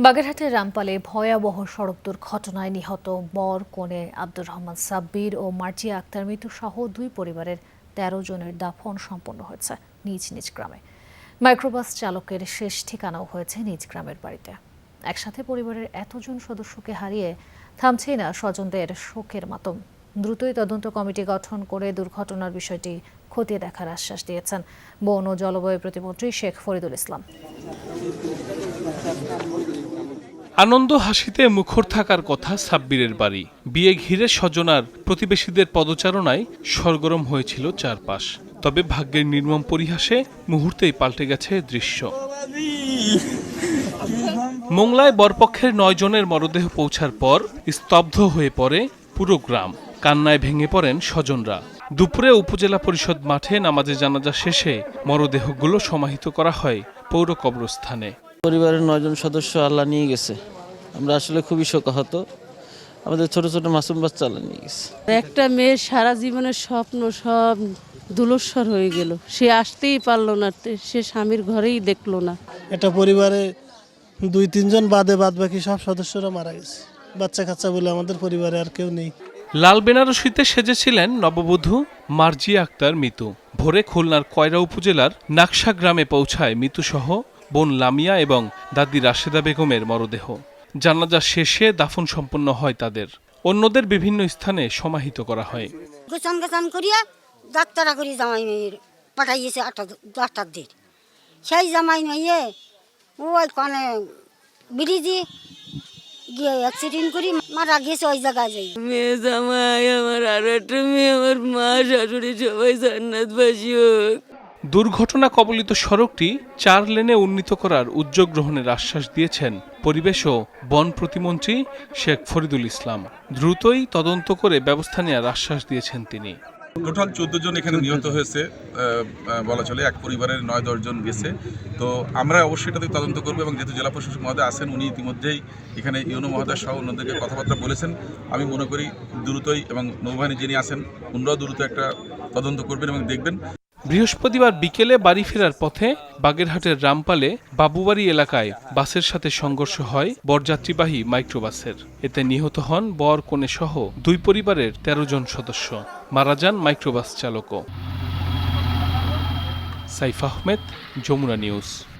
বাগেরহাটের রামপালে ভয়াবহ সড়ক দুর্ঘটনায় নিহত বর কনে আব্দুর রহমান সাব্বির ও মার্জিয়া আক্তার মৃত্যু সহ দুই পরিবারের ১৩ জনের দাফন সম্পন্ন হয়েছে নিজ নিজ গ্রামে। মাইক্রোবাস চালকের শেষ ঠিকানাও হয়েছে নিজ গ্রামের বাড়িতে। একসাথে পরিবারের এতজন সদস্যকে হারিয়ে থামছেই না স্বজনদের শোকের মাতম। দ্রুতই তদন্ত কমিটি গঠন করে দুর্ঘটনার বিষয়টি খতিয়ে দেখার আশ্বাস দিয়েছেন বন ও জলবায়ু প্রতিমন্ত্রী শেখ ফরিদুল ইসলাম। আনন্দ হাসিতে মুখর থাকার কথা সাব্বিরের বাড়ি। বিয়ে ঘিরে স্বজন আর প্রতিবেশীদের পদচারণায় সরগরম হয়েছিল চারপাশ। তবে ভাগ্যের নির্মম পরিহাসে মুহূর্তেই পাল্টে গেছে দৃশ্য। মোংলায় বরপক্ষের ৯ জনের মরদেহ পৌঁছার পর স্তব্ধ হয়ে পড়ে পুরো গ্রাম। কান্নায় ভেঙে পড়েন স্বজনরা। দুপুরে উপজেলা পরিষদ মাঠে নামাজে জানাজা শেষে মরদেহগুলো সমাহিত করা হয় পৌর কবরস্থানে। পরিবারের ৯ জন সদস্য আল্লাহ নিয়ে গেছে। আমরা আসলে খুবই শোকাহত। আমাদের ছোট ছোট মাসুম বাচ্চা আল্লাহ নিয়ে গেছে। একটা মেয়ের সারা জীবনের স্বপ্ন সব ধূলোস্বর হয়ে গেল। সে আসতেই পারলো না, সে স্বামীর ঘরেই দেখলো না। একটা পরিবারে ২-৩ জন বাদে বাদ বাকি সব সদস্যরা মারা গেছে। বাচ্চা কাচ্চা বলে আমাদের পরিবারে আর কেউ নেই। লাল বেনারসিতে সেজেছিলেন নববধূ মার্জিয়া আক্তার মিতু। ভোরে খুলনার কয়রা উপজেলার নাকশা গ্রামে পৌঁছায় মিতুসহ বোন লামিয়া এবং দাদি রাশেদা বেগমের মরদেহ। জানাজা শেষে দাফন সম্পন্ন হয় তাদের। অন্যদের বিভিন্ন স্থানে সমাহিত করা হয়। গোছান করিয়া ডাক্তারা করি জামাই মেয়ের পাঠাইয়েছে 8টার দিন। সেই জামাই মেয়ে ওই কানে ব্রিজি গিয়ে অ্যাক্সিডেন্ট করি মারা গেছে ওই জায়গায় যাই। মেয়ে জামাই আমার আর একটা মেয়ে, আমার মা শাশুড়ি সবাই জান্নাতবাসী হোক। দুর্ঘটনা কবলিত সড়কটি 4 লেনে উন্নীত করার উদ্যোগ গ্রহণের আশ্বাস দিয়েছেন পরিবেশ ও বন প্রতিমন্ত্রী শেখ ফরিদুল ইসলাম। দ্রুতই তদন্ত করে ব্যবস্থা নেওয়ার আশ্বাস দিয়েছেন তিনি। টোটাল 14 জন এখানে নিহত হয়েছে বলা চলে। এক পরিবারের 9-10 জন গেছে। তো আমরা অবশ্যই এটাতে তদন্ত করবো এবং যেহেতু জেলা প্রশাসক মহোদয় আছেন, উনি ইতিমধ্যেই এখানে ইউনো মহোদয় সহ অন্যদেরকে কথাবার্তা বলেছেন। আমি মনে করি দ্রুতই, এবং নৌবাহিনী যিনি আছেন উনারাও দ্রুত একটা তদন্ত করবেন এবং দেখবেন। বৃহস্পতিবার বিকেলে বাড়ি ফেরার পথে বাগেরহাটের রামপালে বাবুবাড়ি এলাকায় বাসের সাথে সংঘর্ষ হয় বরযাত্রীবাহী মাইক্রোবাসের। এতে নিহত হন বর কনে সহ দুই পরিবারের ১৩ জন সদস্য। মারা যান মাইক্রোবাস চালকও। সাইফ আহমেদ, যমুনা নিউজ।